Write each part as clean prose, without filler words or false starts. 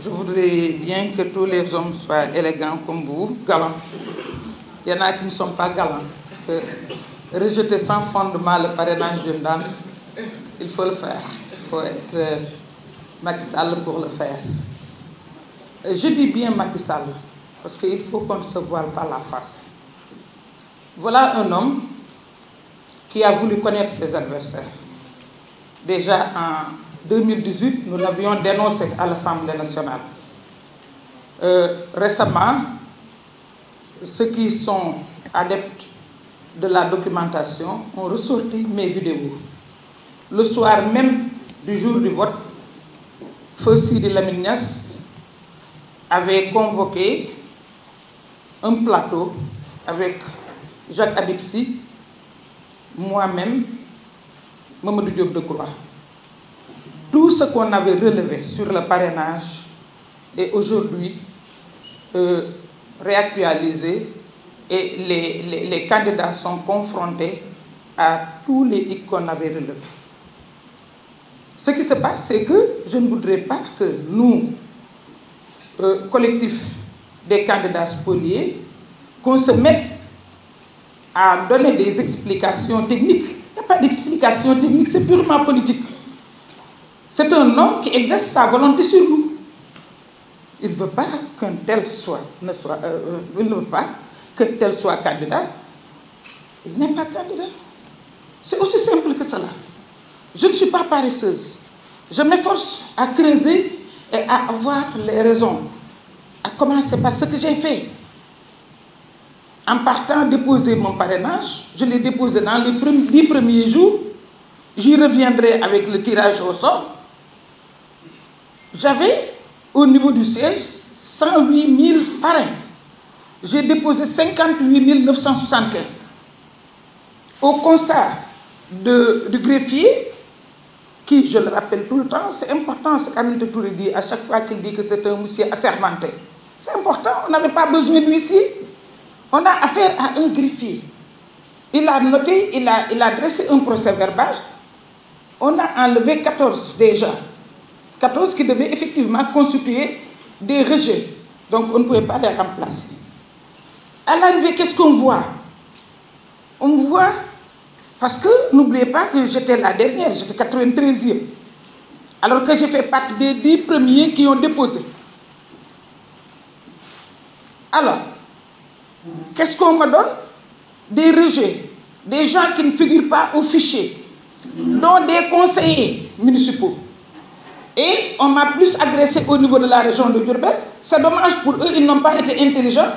je voudrais bien que tous les hommes soient élégants comme vous, galants. Il y en a qui ne sont pas galants. Parce que rejeter sans fondement le parrainage d'une dame, il faut le faire. Il faut être Macky Sall pour le faire. Je dis bien Macky Sall, parce qu'il faut qu'on ne se voile pas la face. Voilà un homme qui a voulu connaître ses adversaires. Déjà en 2018, nous l'avions dénoncé à l'Assemblée nationale. Récemment, ceux qui sont adeptes de la documentation ont ressorti mes vidéos. Le soir même du jour du vote, Feu Sidi Lamine Niasse avait convoqué un plateau avec Jacques Habib Sy, moi-même, Mamadou Diop Decroix. Tout ce qu'on avait relevé sur le parrainage est aujourd'hui réactualisé et les candidats sont confrontés à tous les hic qu'on avait relevés. Ce qui se passe, c'est que je ne voudrais pas que nous, collectif des candidats spoliés, qu'on se mette à donner des explications techniques. Il n'y a pas d'explication technique, c'est purement politique. C'est un homme qui exerce sa volonté sur nous. Il ne veut pas qu'un tel il ne veut pas que tel soit candidat. Il n'est pas candidat. C'est aussi simple que cela. Je ne suis pas paresseuse. Je m'efforce à creuser et à avoir les raisons. À commencer par ce que j'ai fait. En partant déposer mon parrainage, je l'ai déposé dans les 10 premiers jours. J'y reviendrai avec le tirage au sort. J'avais, au niveau du siège, 108 000 parrains. J'ai déposé 58 975. Au constat du greffier, qui, je le rappelle tout le temps, c'est important ce qu'Aminata Touré dit à chaque fois qu'il dit que c'est un monsieur assermenté. C'est important, on n'avait pas besoin d'huissier. On a affaire à un greffier. Il a noté, il a dressé un procès verbal. On a enlevé 14 déjà. 14 qui devaient effectivement constituer des rejets. Donc on ne pouvait pas les remplacer. À l'arrivée, qu'est-ce qu'on voit? On voit, parce que n'oubliez pas que j'étais la dernière, j'étais 93e. Alors que j'ai fait partie des 10 premiers qui ont déposé. Alors, qu'est-ce qu'on me donne? Des rejets, des gens qui ne figurent pas au fichier, dont des conseillers municipaux. Et on m'a plus agressé au niveau de la région de Diourbel. C'est dommage pour eux, ils n'ont pas été intelligents,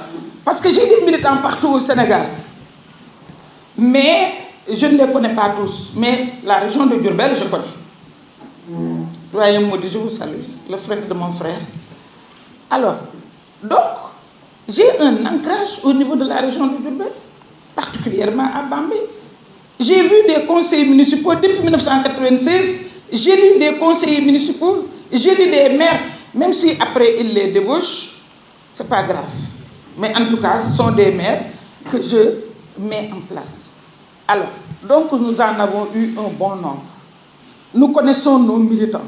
parce que j'ai des militants partout au Sénégal. Mais je ne les connais pas tous. Mais la région de Diourbel, je connais. Doyen Maudit, je vous salue, le frère de mon frère. Alors, donc, j'ai un ancrage au niveau de la région de Diourbel, particulièrement à Bambey. J'ai vu des conseillers municipaux depuis 1996, j'ai lu des conseillers municipaux, j'ai lu des maires, même si après ils les débauchent, c'est pas grave. Mais en tout cas, ce sont des maires que je mets en place. Alors, donc nous en avons eu un bon nombre. Nous connaissons nos militants.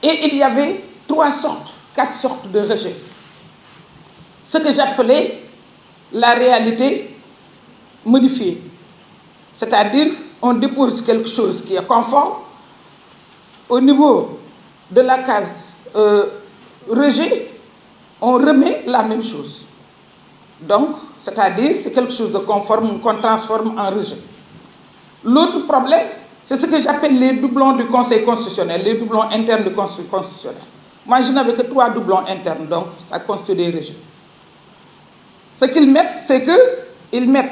Et il y avait 4 sortes de rejets. Ce que j'appelais la réalité modifiée. C'est-à-dire, on dépose quelque chose qui est conforme. Au niveau de la case rejet, on remet la même chose. Donc, c'est-à-dire, c'est quelque chose de conforme qu'on transforme en rejet. L'autre problème, c'est ce que j'appelle les doublons du Conseil constitutionnel, les doublons internes du Conseil constitutionnel. Moi, je n'avais que 3 doublons internes, donc ça constitue des rejets. Ce qu'ils mettent, c'est qu'ils mettent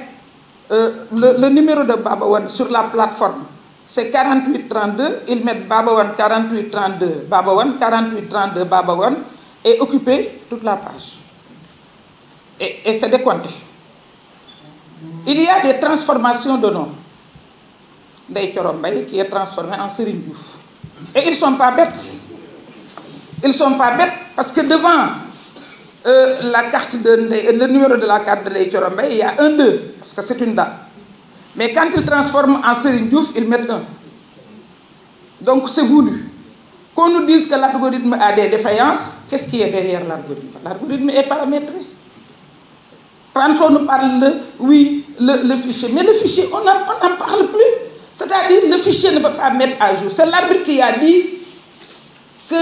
le numéro de Babawan sur la plateforme. C'est 4832, ils mettent Babawan 4832, Babawan 4832, Babawan, et occuper toute la page. Et c'est décompté. Il y a des transformations de noms. Ndeye Thioro Mbaye qui est transformé en Serigne Diouf. Et ils ne sont pas bêtes. Ils ne sont pas bêtes parce que devant la carte le numéro de la carte de Ndeye Thioro Mbaye, il y a un 2, parce que c'est une dame. Mais quand ils transforment en Serigne Diouf, ils mettent 1. Donc c'est voulu. Qu'on nous dise que l'algorithme a des défaillances, qu'est-ce qui est derrière l'algorithme? L'algorithme est paramétré. Quand on nous parle le fichier, mais le fichier, on n'en parle plus. C'est-à-dire le fichier ne peut pas mettre à jour. C'est l'arbitre qui a dit que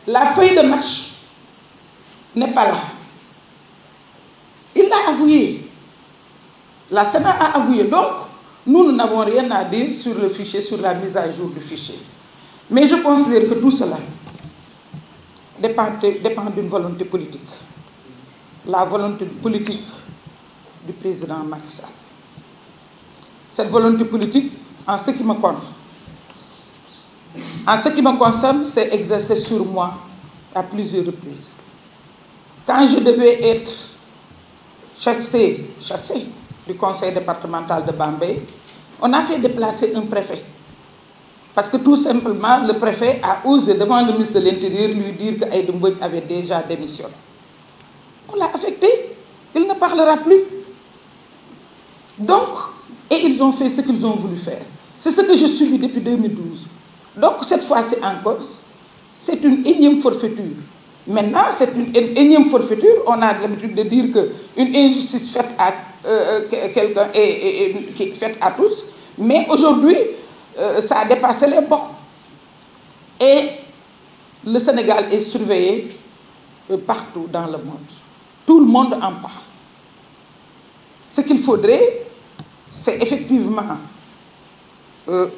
la feuille de match n'est pas là. Il l'a avoué. La Sénat a avoué. Donc, nous n'avons rien à dire sur le fichier, sur la mise à jour du fichier. Mais je considère que tout cela dépend d'une volonté politique. La volonté politique du président Macky Sall. Cette volonté politique, en ce qui me concerne, c'est exercée sur moi à plusieurs reprises. Quand je devais être chassée du conseil départemental de Bambey, on a fait déplacer un préfet. Parce que tout simplement, le préfet a osé devant le ministre de l'Intérieur lui dire qu'Aïda Mbodj avait déjà démissionné. On l'a affecté, il ne parlera plus. Donc, et ils ont fait ce qu'ils ont voulu faire. C'est ce que je suis depuis 2012. Donc, cette fois-ci encore, c'est une énième forfaiture. Maintenant, c'est une énième forfaiture. On a l'habitude de dire qu'une injustice faite à quelqu'un est faite à tous. Mais aujourd'hui, ça a dépassé les bords. Et le Sénégal est surveillé partout dans le monde. Tout le monde en parle. Ce qu'il faudrait, c'est effectivement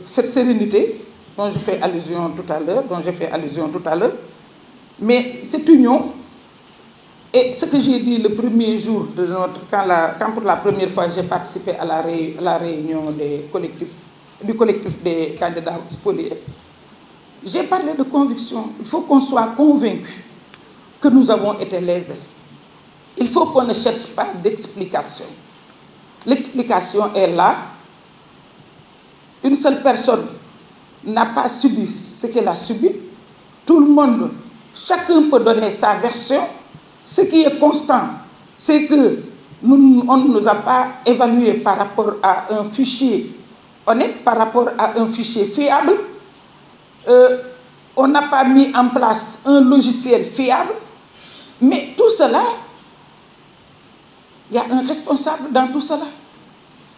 cette sérénité dont j'ai fait allusion tout à l'heure, mais cette union, et ce que j'ai dit le premier jour de quand pour la première fois j'ai participé à la réunion du collectif des candidats spoliés, j'ai parlé de conviction. Il faut qu'on soit convaincu que nous avons été lésés. Il faut qu'on ne cherche pas d'explication. L'explication est là. Une seule personne n'a pas subi ce qu'elle a subi. Tout le monde, chacun peut donner sa version. Ce qui est constant, c'est que on ne nous a pas évalué par rapport à un fichier honnête, par rapport à un fichier fiable. On n'a pas mis en place un logiciel fiable. Mais tout cela, il y a un responsable dans tout cela.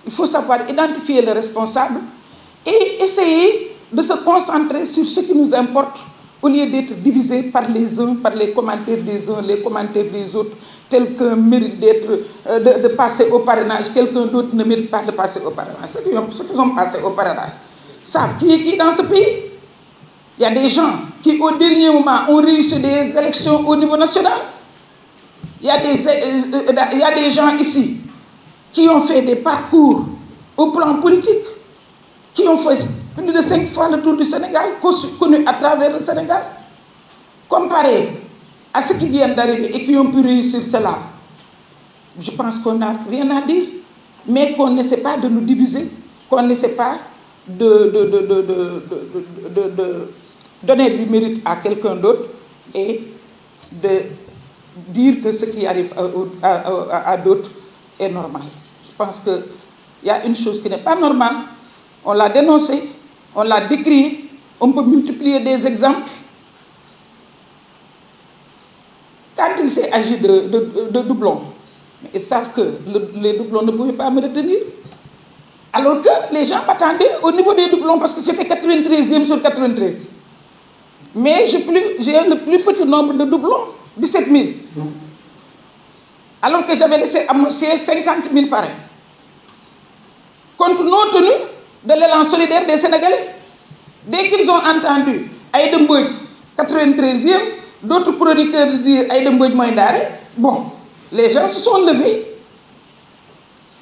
Il faut savoir identifier le responsable et essayer de se concentrer sur ce qui nous importe au lieu d'être divisé par les uns, par les commentaires des uns, les commentaires des autres. Quelqu'un mérite de passer au parrainage, quelqu'un d'autre ne mérite pas de passer au parrainage. Ceux qui ont passé au parrainage savent qui est qui dans ce pays. Il y a des gens qui, au dernier moment, ont réussi des élections au niveau national. Il y a des gens ici qui ont fait des parcours au plan politique, qui ont fait plus de 5 fois le tour du Sénégal, connus à travers le Sénégal. Comparé à ceux qui viennent d'arriver et qui ont pu réussir cela, je pense qu'on n'a rien à dire, mais qu'on n'essaie pas de nous diviser, qu'on n'essaie pas de donner du mérite à quelqu'un d'autre et de dire que ce qui arrive à d'autres est normal. Je pense qu'il y a une chose qui n'est pas normale. On l'a dénoncé, on l'a décrit, on peut multiplier des exemples. Quand il s'est agi de doublons, ils savent que les doublons ne pouvaient pas me retenir. Alors que les gens m'attendaient au niveau des doublons parce que c'était 93e sur 93. Mais j'ai le plus petit nombre de doublons, 17 000. Alors que j'avais laissé annoncer 50 000 parrains. Compte non tenu de l'élan solidaire des Sénégalais. Dès qu'ils ont entendu Aïda Mbodj 93e, d'autres chroniqueurs disent Aïda Mbodj Moïndare, bon, les gens se sont levés.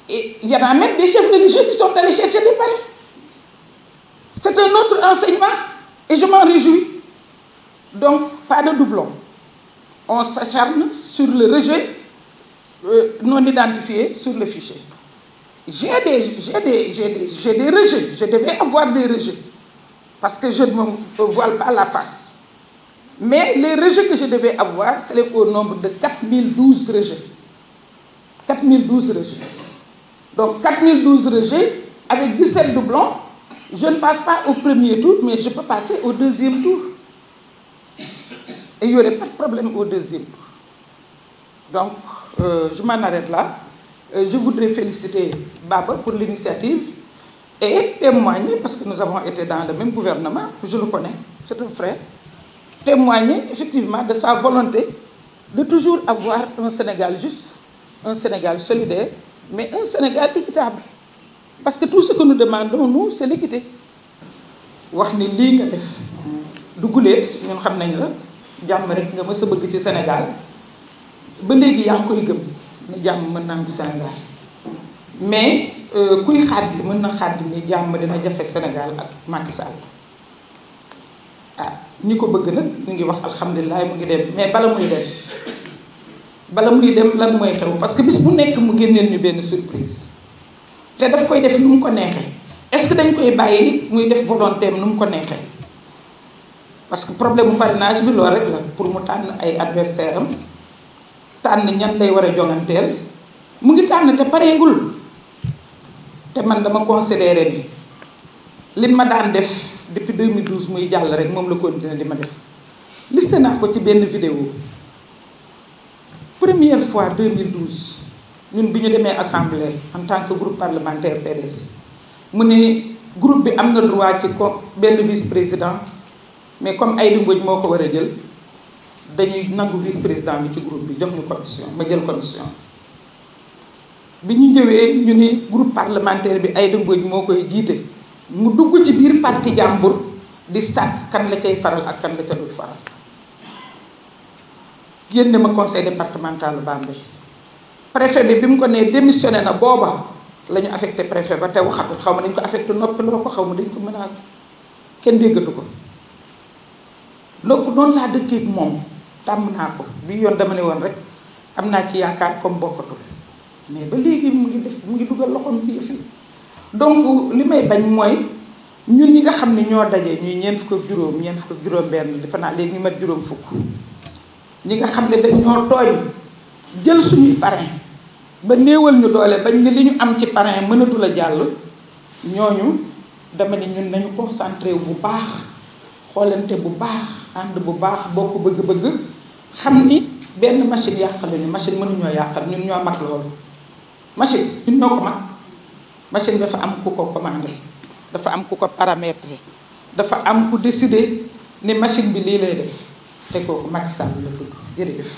Et il y en a même des chefs religieux qui sont allés chercher des parrains. C'est un autre enseignement et je m'en réjouis. Donc, pas de doublons. On s'acharne sur le rejet non identifié sur le fichier. J'ai des rejets, je devais avoir des rejets, parce que je ne me voile pas la face. Mais les rejets que je devais avoir, c'est au nombre de 4012 rejets. 4012 rejets. Donc 4012 rejets, avec 17 doublons, je ne passe pas au premier tour, mais je peux passer au deuxième tour. et il n'y aurait pas de problème au deuxième tour. Donc, je m'en arrête là. Je voudrais féliciter Baba pour l'initiative et témoigner, parce que nous avons été dans le même gouvernement, je le connais, c'est un frère, témoigner effectivement de sa volonté de toujours avoir un Sénégal juste, un Sénégal solidaire, mais un Sénégal équitable. Parce que tout ce que nous demandons, nous, c'est l'équité. wax ni lii nga def du guleet ñun xam nañ la jàmm rek nga mës a bëgg ci Sénégal ba léegi yaa ngi koy gëm ni jàmm mën na am ci Sénégal mais kuy xàddi mën na xàddi ni jàmm dina jafe Sénégal ak Macky Sall ah ñi ko bëgg nag ñu ngi wax alhamdulilah mu ngi dem mais bala muy dem lan mooy xew parce que bis bu nekk mu génneel ñu benn surprise te daf koy def nu mu ko neexee est-ce que dañ koy bàyyi muy def volonté am nu mu ko neexee parce que problème mu parrainage bi loolu rek la pour mu tànn ay adversaire am tànn ñan lay war a jonganteel mu ngi tànn te pareegul te man dama considéré ni li ma daan def depuis 2012 muy jàll rek moom la continuer di ma def listé naa ko ci benn vidéo première fois 2012 ñun bi ñu demee assemblée en tant que groupe parlementaire PDS mu ne groupe bi am na droit ci benn vice-président mais comme Aïda Mbodj moo ko war a jël dañuy nangu vice-président bi ci groupe bi jox ñu commission ma jël commission bi ñu ñëwee ñu ni groupe parlementaire bi Aïda Mbodj moo koy jiite mu dugg ci biir parti jàmbur di sàkk kan la cay faral ak kan la ca dul faral génne ma conseil départemental Bambey préfet bi mu ko nee démissionné na booba la ñu affecté préfet ba te waxatul xaw ma dañ ko affecté noppi loo ko xaw ma dañ ko menacé kenn déggatu ko donc noonu laa dëkkee ak moom tàmm naa ko bi yoon dama ne woon rek am naa ci yaakaar comme bokkatul mais ba léegi mu ngi dugal loxoom ci yëf yi donc li may bañ mooy ñun ñi nga xam ne ñoo daje ñuy ñeent fukk ak juróom benn defe naa léegi ñu mat juróom fukk ñi nga xam ne dañ ñoo tooñ jël suñuy parrain ba néewal ñu doole bañ ne li ñu am ci parrain mënatul a jàll ñooñu dama ne ñun nañu concentré bu baax xoolante bu baax ànd bu baax bokk bëgg-bëgg xam ni benn machine yàqal ñu machine mënuñoo yàqal ñun ñoo mag loolu machine ñun ñoo ko mag machine dafa am ku ko commandé dafa am ku ko paramétré dafa am ku décidé ni machine bi lii lay def te kooku Macky Sall la tudd jërëjëf